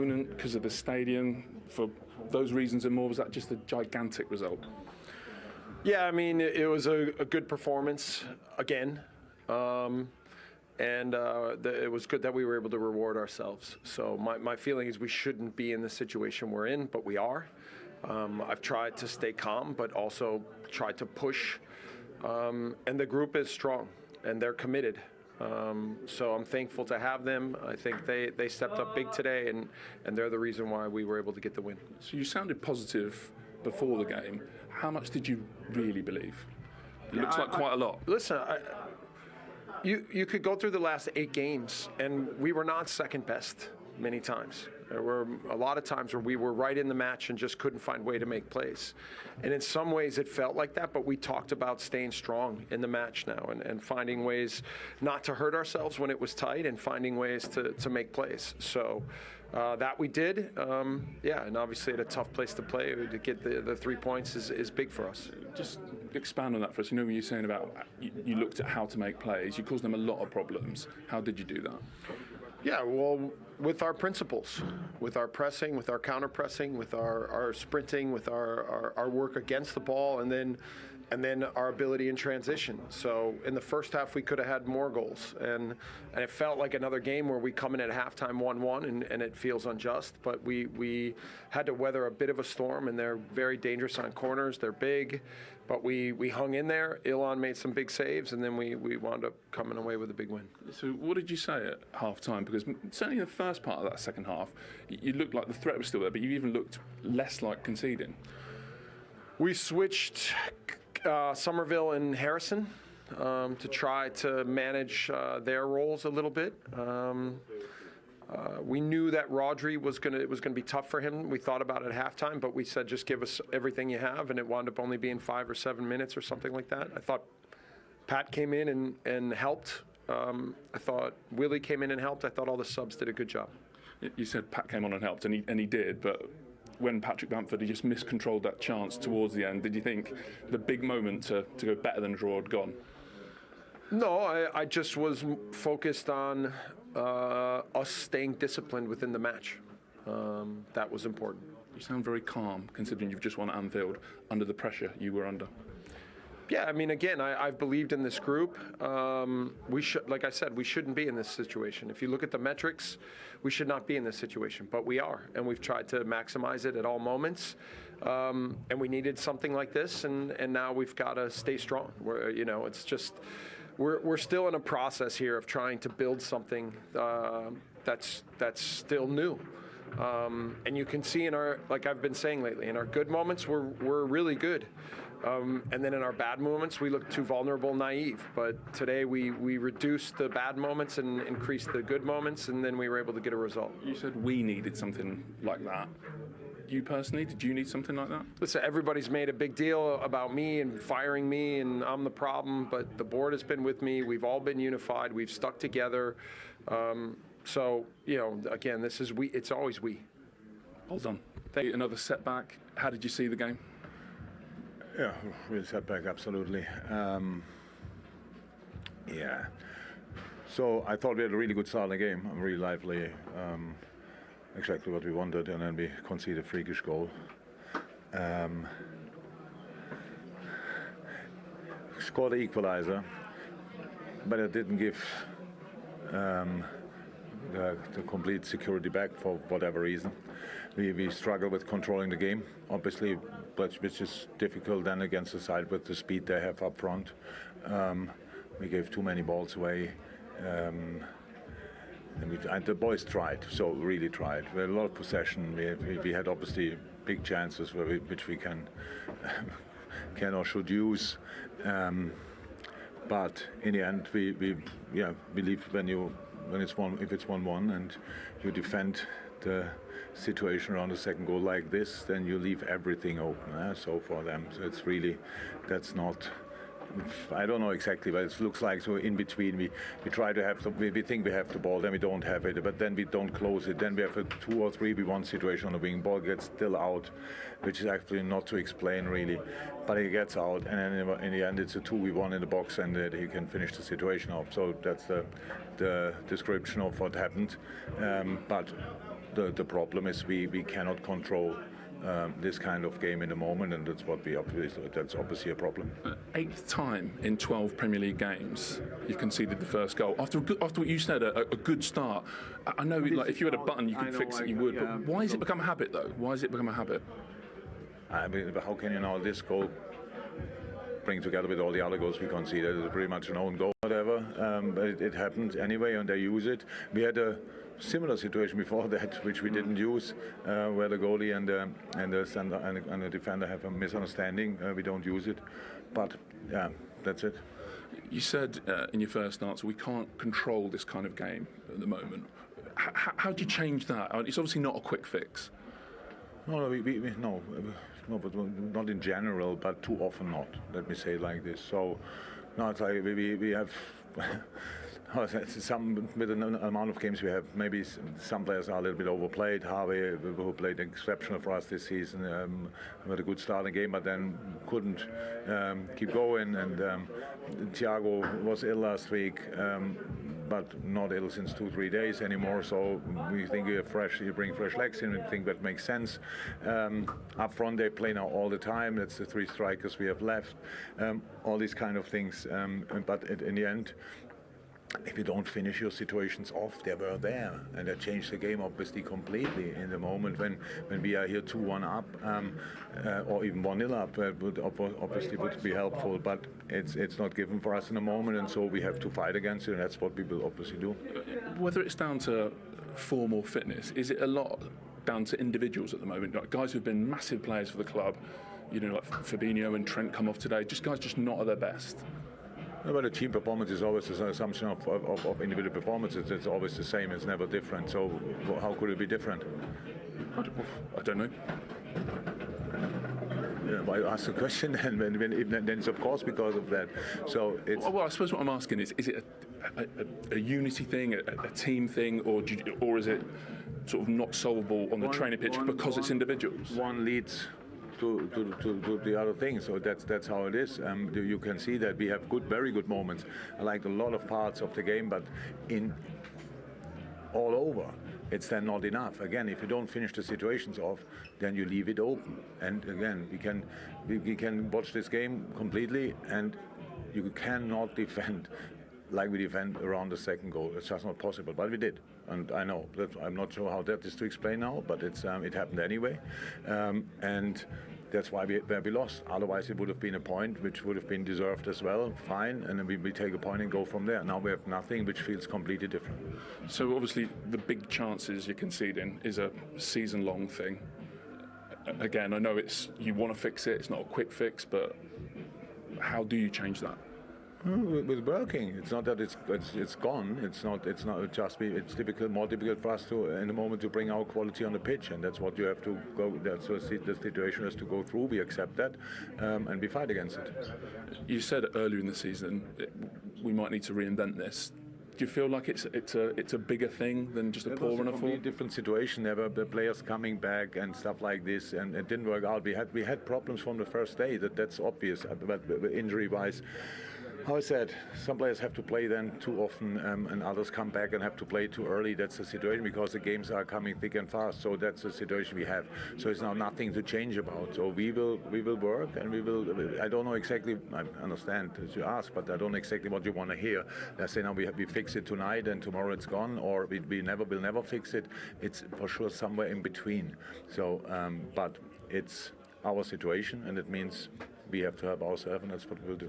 Because of the stadium, for those reasons and more, was that just a gigantic result? Yeah, I mean, it was a good performance again. It was good that we were able to reward ourselves. So my feeling is we shouldn't be in the situation we're in, but we are. I've tried to stay calm, but also tried to push. And the group is strong, and they're committed. So I'm thankful to have them. I think they stepped up big today, and they're the reason why we were able to get the win. So you sounded positive before the game. How much did you really believe? It looks like quite a lot. Listen, you could go through the last 8 games, and we were not second best many times. There were a lot of times where we were right in the match and just couldn't find a way to make plays. And in some ways it felt like that, but we talked about staying strong in the match now and finding ways not to hurt ourselves when it was tight and finding ways to make plays. So that we did, and obviously at a tough place to play, to get the 3 points is big for us. Just expand on that for us. You know when you're saying about you looked at how to make plays, you caused them a lot of problems. How did you do that? Yeah, well, with our principles, with our pressing, with our counter-pressing, with our sprinting, with our work against the ball, and then our ability in transition. So in the first half, we could have had more goals. And it felt like another game where we come in at halftime 1-1, and it feels unjust. But we had to weather a bit of a storm, and they're very dangerous on corners. They're big. But we hung in there. Ilan made some big saves, and then we wound up coming away with a big win. So what did you say at half-time? Because certainly in the first part of that second half, you looked like the threat was still there, but you even looked less like conceding. We switched Somerville and Harrison to try to manage their roles a little bit. We knew that Rodri it was going to be tough for him. We thought about it at halftime, but we said just give us everything you have, and it wound up only being 5 or 7 minutes or something like that. I thought Pat came in and helped. I thought Willie came in and helped. I thought all the subs did a good job. You said Pat came on and helped, and he did, but when Patrick Bamford, he just miscontrolled that chance towards the end. Did you think the big moment to go better than a draw had gone? No, I just was focused on us staying disciplined within the match. That was important. You sound very calm, considering you've just won at Anfield under the pressure you were under. Yeah, I mean, again, I've believed in this group. Like I said, we shouldn't be in this situation. If you look at the metrics, we should not be in this situation, but we are, and we've tried to maximize it at all moments. And we needed something like this, and now we've got to stay strong. It's just we're still in a process here of trying to build something that's still new. And you can see like I've been saying lately, in our good moments, we're really good. And then in our bad moments, we look too vulnerable, naive. But today we reduced the bad moments and increased the good moments, and then we were able to get a result. You said we needed something like that. You personally, did you need something like that? Listen, everybody's made a big deal about me and firing me, and I'm the problem, but the board has been with me. We've all been unified. We've stuck together. So, again, this is we. It's always we. Well done. Another setback. How did you see the game? Yeah, real setback, absolutely. Yeah. So I thought we had a really good start in the game. I'm really lively. Exactly what we wanted, and then we conceded a freakish goal. Scored the equalizer, but it didn't give the complete security back for whatever reason. We struggle with controlling the game, obviously, which is difficult then against the side with the speed they have up front. We gave too many balls away. And the boys tried, so really tried. We had a lot of possession. We had obviously big chances which we can or should use. But in the end, we believe if it's 1-1 and you defend the situation around the second goal like this, then you leave everything open. So for them, so it's really that's not. I don't know exactly, but it looks like so in between we try to have we think we have the ball, then we don't have it, but then we don't close it. Then we have a 2 or 3v1 situation on the wing. Ball gets still out, which is actually not to explain really, but it gets out, and then in the end it's a 2v1 in the box, and he can finish the situation off. So that's the description of what happened. But the problem is we cannot control this kind of game in the moment, and that's obviously a problem. 8th time in 12 Premier League games you've conceded the first goal. After what you said, a good start. I know, like, if you had a button you could fix it, you would. But why has it become a habit, though? Why has it become a habit? I mean, how can you know this goal bring together with all the other goals we conceded? It's pretty much an own goal, whatever. But it happened anyway, and they use it. We had a similar situation before that, which we didn't use, where the goalie and the defender have a misunderstanding. We don't use it, but yeah, that's it. You said in your first answer, we can't control this kind of game at the moment. How do you change that? It's obviously not a quick fix. No, no, but not in general, but too often not. Let me say it like this. So, no, it's like we have. With the amount of games we have, maybe some players are a little bit overplayed. Harvey, who played exceptional for us this season, had a good start in the game, but then couldn't keep going. And Thiago was ill last week, but not ill since 2-3 days anymore. So we think you bring fresh legs in. We think that makes sense. Up front, they play now all the time. That's the 3 strikers we have left. All these kind of things. But in the end, if you don't finish your situations off, they were there, and that changed the game obviously completely. In the moment when we are here 2-1 up, or even 1-0 up, would be helpful. But it's not given for us in the moment, and so we have to fight against it, and that's what we will obviously do. Whether it's down to form or fitness, is it a lot down to individuals at the moment? Like guys who've been massive players for the club, you know, like Fabinho and Trent come off today. Just guys just not at their best. But the team performance is always an assumption of individual performances. It's always the same. It's never different. So how could it be different? I don't know. Yeah, well, I ask the question, and then it's of course because of that. So it's. Well, I suppose what I'm asking is it a unity thing, a team thing, or is it sort of not solvable on the training pitch because it's individuals? One leads to the other thing, so that's how it is. You can see that we have very good moments. I liked a lot of parts of the game, but all over, it's then not enough. Again, if you don't finish the situations off, then you leave it open. And again, we can watch this game completely, and you cannot defend like we defend around the second goal. It's just not possible, but we did. And I know that I'm not sure how that is to explain now, but it happened anyway, and that's why we lost. Otherwise, it would have been a point which would have been deserved as well. Fine, and then we take a point and go from there. Now we have nothing, which feels completely different. So obviously, the big chances you're conceding is a season-long thing. Again, I know you want to fix it. It's not a quick fix, but how do you change that? With working, it's not that it's gone. It's not just it's more difficult for us to in the moment to bring our quality on the pitch, and that's what you have to go. That's the situation has to go through. We accept that, and we fight against it. You said earlier in the season we might need to reinvent this. Do you feel like it's a bigger thing than just a poor run of form? It was a different situation. There were the players coming back and stuff like this, and it didn't work out. We had problems from the first day. That's obvious. But injury-wise. How I said, some players have to play then too often, and others come back and have to play too early. That's the situation because the games are coming thick and fast. So that's the situation we have. So it's now nothing to change about. So we will work, and we will. I don't know exactly. I understand as you ask, but I don't know exactly what you want to hear. Let's say now we fix it tonight and tomorrow it's gone, or we will never fix it. It's for sure somewhere in between. So, but it's our situation, and it means we have to help ourselves, and that's what we'll do.